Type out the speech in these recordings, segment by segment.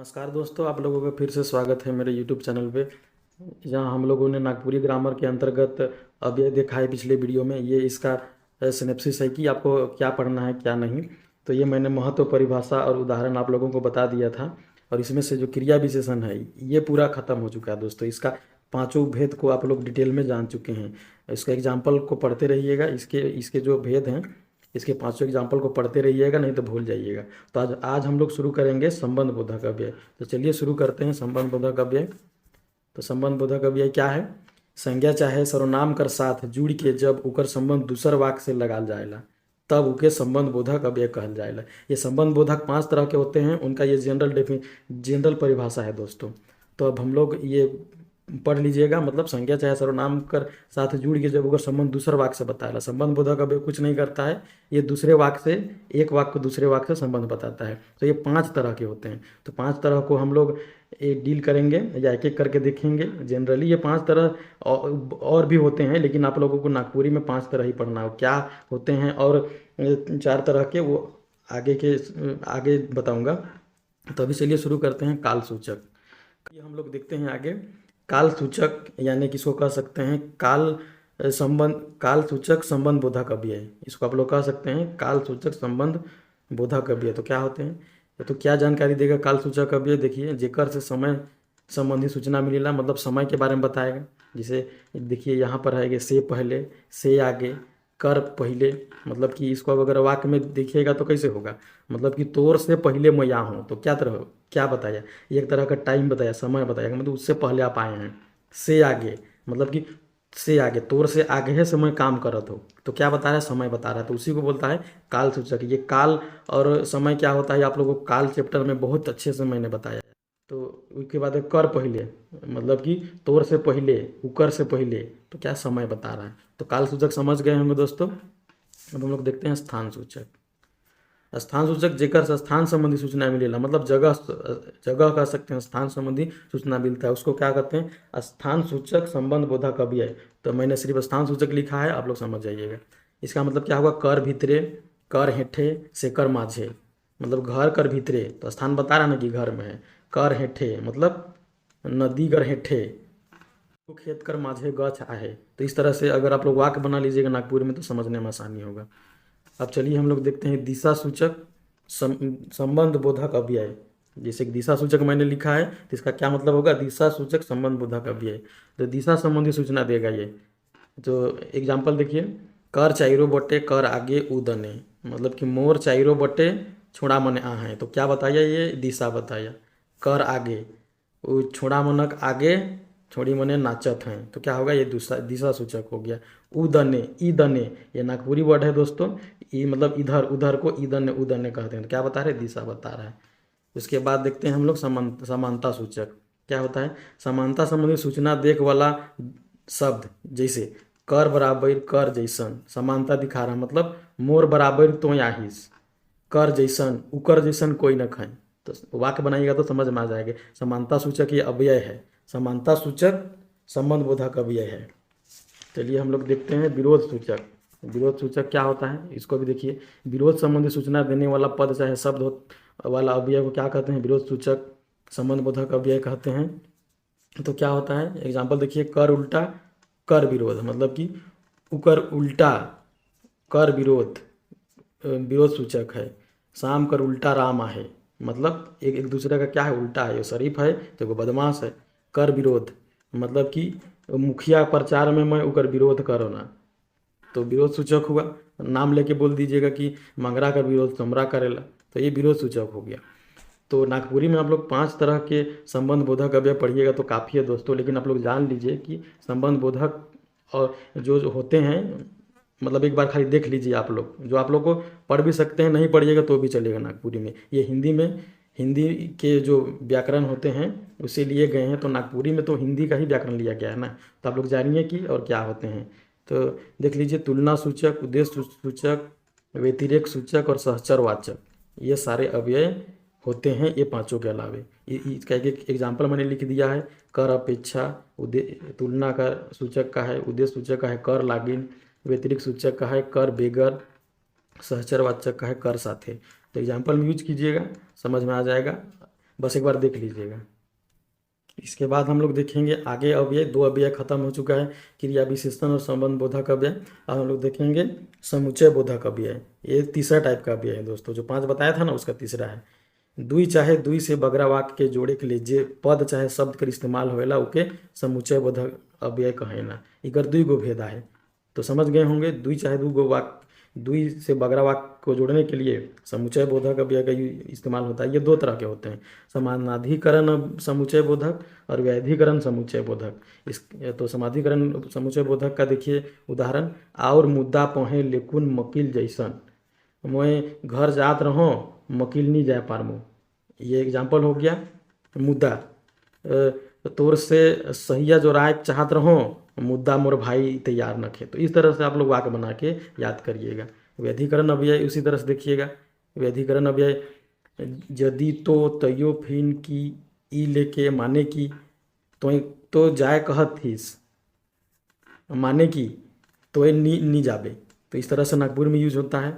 नमस्कार दोस्तों, आप लोगों का फिर से स्वागत है मेरे YouTube चैनल पे। जहाँ हम लोगों ने नागपुरी ग्रामर के अंतर्गत अव्यय देखा है पिछले वीडियो में। ये इसका सिनेप्सिस है कि आपको क्या पढ़ना है क्या नहीं। तो ये मैंने महत्व, परिभाषा और उदाहरण आप लोगों को बता दिया था, और इसमें से जो क्रिया विशेषण है ये पूरा खत्म हो चुका है दोस्तों। इसका पांचों भेद को आप लोग डिटेल में जान चुके हैं। इसका एग्जाम्पल को पढ़ते रहिएगा, इसके इसके जो भेद हैं इसके पांचों एग्जाम्पल को पढ़ते रहिएगा, नहीं तो भूल जाइएगा। तो आज आज हम लोग शुरू करेंगे संबंध बोधक अव्यय। तो चलिए शुरू करते हैं संबंध बोधक अव्यय। तो संबंध बोधक अव्यय क्या है? संज्ञा चाहे सर्वनाम कर साथ जुड़ के जब उकर संबंध दूसर वाक्य से लगाल जाएला तब उके संबंध बोधक अव्यय कहल जाएला। ये संबंध बोधक 5 तरह के होते हैं, उनका ये जनरल परिभाषा है दोस्तों। तो अब हम लोग ये पढ़ लीजिएगा। मतलब संज्ञा चाहे सर्वनाम कर साथ जुड़ के जब उकर संबंध दूसर वाक्य से बताएला। संबंध बोधक अव्यय कुछ नहीं करता है, ये दूसरे वाक्य से एक वाक्य को दूसरे वाक्य से संबंध बताता है। तो ये 5 तरह के होते हैं। तो 5 तरह को हम लोग डील करेंगे या एक एक करके देखेंगे। जनरली ये 5 तरह और भी होते हैं, लेकिन आप लोगों को नागपुरी में 5 तरह ही पढ़ना हो क्या होते हैं, और 4 तरह के वो आगे बताऊंगा। तो अभी चलिए शुरू करते हैं। काल सूचक, ये हम लोग देखते हैं आगे। काल सूचक यानी कि इसको कह सकते हैं काल सूचक संबंध बोधक अव्यय। इसको आप लोग कह सकते हैं काल सूचक संबंध बोधक अव्यय। तो क्या होते हैं? तो क्या जानकारी देगा काल सूचक अव्यय? देखिए, जेकर से समय संबंधी सूचना मिलेला, मतलब समय के बारे में बताएगा। जैसे देखिए यहाँ पर है कि से पहले, से आगे, कर पहले। मतलब कि इसको अगर वाक्य में देखिएगा तो कैसे होगा? मतलब कि तोर से पहले मैं यहाँ हूँ। तो क्या बताया? एक तरह का टाइम बताया, समय बताया, मतलब उससे पहले आप आए हैं। से आगे मतलब कि से आगे, तोर से आगे है समय काम करत हो। तो क्या बता रहा है? समय बता रहा है। तो उसी को बोलता है काल सूचक। ये काल और समय क्या होता है आप लोगों को काल चैप्टर में बहुत अच्छे से मैंने बताया। तो उसके बाद है कर पहले, मतलब कि तोर से पहले, उकर से पहले। तो क्या समय बता रहा है? तो काल सूचक समझ गए होंगे दोस्तों। अब हम लोग देखते हैं स्थान सूचक। स्थान सूचक जेकर से स्थान संबंधी सूचना मिलेला, मतलब जगह जगह कह सकते हैं, स्थान संबंधी सूचना मिलता है उसको क्या कहते हैं? स्थान सूचक संबंध बोधक अव्यय। तो मैंने सिर्फ स्थान सूचक लिखा है, आप लोग समझ जाइएगा। इसका मतलब क्या होगा? कर भीतरे, कर हेठे से कर माझे। मतलब घर कर भीतरे तो स्थान बता रहा ना कि घर में है। कर हेठे मतलब नदी कर हेठे, तो खेत कर माझे गछ आहे। तो इस तरह से अगर आप लोग वाक्य बना लीजिएगा नागपुर में तो समझने में आसानी होगा। अब चलिए हम लोग देखते हैं दिशा सूचक संबंध बोधक अव्यय। जैसे कि दिशा सूचक मैंने लिखा है, तो इसका क्या मतलब होगा? दिशा सूचक संबंध बोधक अव्यय। तो दिशा संबंधी सूचना देगा ये। तो एग्जाम्पल देखिए, कर चाइरो बटे कर आगे उदने। मतलब कि मोर चाइरो बटे छोड़ा मने आ है। तो क्या बताया? ये दिशा बताया। कर आगे, वो छोड़ा मनक आगे, छोड़ी मने नाचत हैं। तो क्या होगा? ये दूसरा दिशा सूचक हो गया। उदने, ईदने, ये नागपुरी वर्ड है दोस्तों। ई मतलब इधर, उधर को ईदने उदने कहते हैं। तो क्या बता रहे? दिशा बता रहा है। उसके बाद देखते हैं हम लोग समानता सूचक। क्या होता है? समानता संबंधी सूचना देख वाला शब्द। जैसे कर बराबर कर जैसन, समानता दिखा रहा, मतलब मोर बराबर तो याहिस, कर जैसन उकर जैसन कोई न खाए। तो वाक्य बनाइएगा तो समझ में आ जाएगा। समानता सूचक ये अव्यय है। समानता सूचक संबंध बोधक अव्यय है। चलिए हम लोग देखते हैं विरोध सूचक। विरोध सूचक क्या होता है इसको भी देखिए। विरोध संबंधी सूचना देने वाला पद चाहे शब्द वाला अव्यय को क्या कहते हैं? विरोध सूचक संबंध बोधक अव्यय कहते हैं। तो क्या होता है? एग्जाम्पल देखिए, कर उल्टा कर विरोध, मतलब कि उकर उल्टा कर विरोध विरोध सूचक है। शाम कर उल्टा राम आहे, मतलब एक एक दूसरे का क्या है? उल्टा है। ये शरीफ है तो वो बदमाश है। कर विरोध मतलब कि मुखिया प्रचार में मैं उकर विरोध करो ना। तो विरोध सूचक हुआ। नाम लेके बोल दीजिएगा कि मंगरा का विरोध समरा करेला, तो ये विरोध सूचक हो गया। तो नागपुरी में आप लोग 5 तरह के संबंध बोधक अव्यय पढ़िएगा तो काफ़ी है दोस्तों। लेकिन आप लोग जान लीजिए कि संबंध बोधक और जो होते हैं, मतलब एक बार खाली देख लीजिए आप लोग। जो आप लोग को पढ़ भी सकते हैं, नहीं पढ़िएगा तो भी चलेगा नागपुरी में। ये हिंदी के जो व्याकरण होते हैं उसे लिए गए हैं। तो नागपुरी में तो हिंदी का ही व्याकरण लिया गया है ना। तो आप लोग जानिए कि और क्या होते हैं। तो देख लीजिए, तुलना सूचक, उद्देश्य सूचक, व्यतिरेक सूचक और सहचरवाचक, ये सारे अव्यय होते हैं ये पांचों के अलावे। इसका एक एग्जाम्पल मैंने लिख दिया है। कर अपेक्षा तुलना का सूचक का है, उद्देश्य सूचक का है कर लागिन, व्यतिरिक्त सूचक का है कर बेगर, सहचरवाचक का है कर साथे। तो एग्जाम्पल में यूज कीजिएगा, समझ में आ जाएगा। बस एक बार देख लीजिएगा। इसके बाद हम लोग देखेंगे आगे अव्यय। दो अव्यय खत्म हो चुका है, क्रिया विशेषण और संबंध बोधक अव्यय। अब हम लोग देखेंगे समुच्चय बोधक अव्यय। ये तीसरा टाइप का अव्यय है दोस्तों, जो 5 बताया था ना उसका तीसरा है। दुई चाहे दुई से बगरा वाक्य के जोड़े के लिए जे पद चाहे शब्द के इस्तेमाल होएला उके समुच्चय बोधक अव्यय कहेला। इकर दुई गो भेदा है, तो समझ गए होंगे। दुई चाहे दू गो वाक्य, दुई से बगरा वाक्य को जोड़ने के लिए समुच्चय बोधक अव्यय का इस्तेमाल होता है। ये दो तरह के होते हैं, समानाधिकरण समुच्चय बोधक और व्याधिकरण समुच्चय बोधक। इस तो समाधिकरण समुच्चय बोधक का देखिए उदाहरण, और मुद्दा पढ़े लेकुन मकील जैसन, मैं घर जात रहो मकील नहीं जाए पारमो। ये एग्जाम्पल हो गया मुद्दा। तोर से सहिया जो राय चाहत रहो मुद्दा मोर भाई तैयार न खे। तो इस तरह से आप लोग वाक्य बना के याद करिएगा। व्याधिकरण अव्यय उसी तरह से देखिएगा। व्याधिकरण अव्यय, यदि तो तयो फिन की ई लेके माने की तो जाए कहत थीस, माने की तो नी जाबे। तो इस तरह से नागपुर में यूज होता है।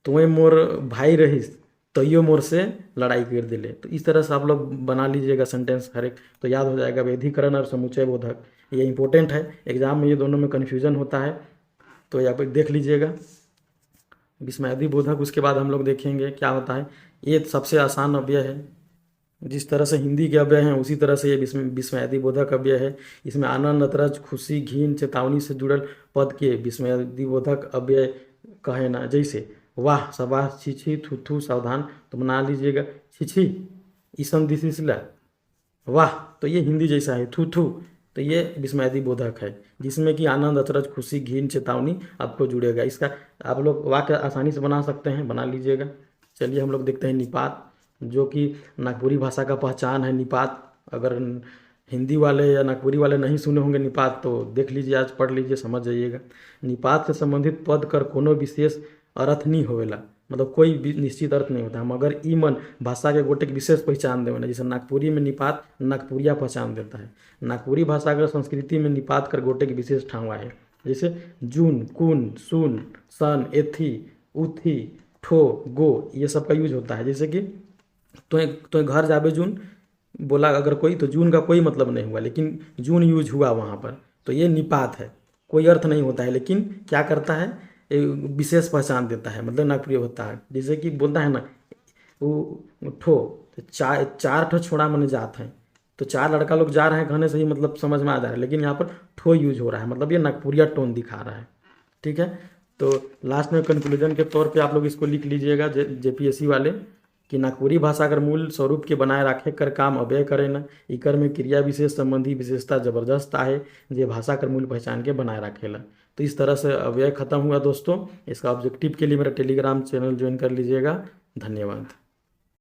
तुम्हें मोर भाई रहीस तैयो मोर से लड़ाई कर दिले। तो इस तरह से आप लोग बना लीजिएगा सेंटेंस हर एक, तो याद हो जाएगा। व्याधिकरण और समुच्चय बोधक ये इंपॉर्टेंट है, एग्जाम में ये दोनों में कन्फ्यूजन होता है, तो यहाँ पर देख लीजिएगा। विस्मयादि बोधक उसके बाद हम लोग देखेंगे क्या होता है। ये सबसे आसान अव्यय है, जिस तरह से हिंदी के अव्यय हैं उसी तरह से ये विस्मयादि बोधक अव्यय है। इसमें आनंद, अतरज, खुशी, घिन, चेतावनी से जुड़ल पद के विस्मयादि बोधक अव्यय कहे ना। जैसे वाह, शाबाश, छी छी, थू थू, सावधान। तो बना लीजिएगा छी छी ईसन दिसिसला, वाह तो ये हिंदी जैसा है। थू थू तो ये विस्मयादि बोधक है, जिसमें कि आनंद, अचरज, खुशी, घिन, चेतावनी आपको जुड़ेगा। इसका आप लोग वाक्य आसानी से बना सकते हैं, बना लीजिएगा। चलिए हम लोग देखते हैं निपात, जो कि नागपुरी भाषा का पहचान है। निपात अगर हिंदी वाले या नागपुरी वाले नहीं सुने होंगे निपात, तो देख लीजिए, आज पढ़ लीजिए, समझ जाइएगा। निपात से संबंधित पद कर कोनो विशेष अर्थ नहीं होवेला, मतलब कोई भी निश्चित अर्थ नहीं होता है, मगर ई मन भाषा के गोटे के विशेष पहचान देवेला। जैसे नागपुरी में निपात नागपुरिया पहचान देता है। नागपुरी भाषा का संस्कृति में निपात कर गोटे के विशेष ठावा है। जैसे जून, कुन, सुन, सन, एथी, उथी, ठो, गो, ये सब का यूज होता है। जैसे कि तो घर जाबे जून बोला अगर कोई, तो जून का कोई मतलब नहीं हुआ, लेकिन जून यूज हुआ वहाँ पर, तो ये निपात है। कोई अर्थ नहीं होता है, लेकिन क्या करता है, विशेष पहचान देता है, मतलब नागपुरी होता है। जैसे कि बोलता है ना वो ठो, तो चार ठो छोड़ा मने जात हैं, तो 4 लड़का लोग जा रहे हैं कहने से ही मतलब समझ में आ जा रहा है, लेकिन यहाँ पर ठो यूज हो रहा है, मतलब ये नागपुरिया टोन दिखा रहा है। ठीक है, तो लास्ट में कंक्लूजन के तौर पे आप लोग इसको लिख लीजिएगा जेपीएससी वाले, कि नागपुरी भाषा कर मूल स्वरूप के बनाए रखे कर काम अव्यय करे न। इकर में क्रिया विशेष संबंधी विशेषता जबरदस्त आहे, जे भाषा कर मूल पहचान के बनाए रखेला। तो इस तरह से अव्यय खत्म हुआ दोस्तों। इसका ऑब्जेक्टिव के लिए मेरा टेलीग्राम चैनल ज्वाइन कर लीजिएगा। धन्यवाद।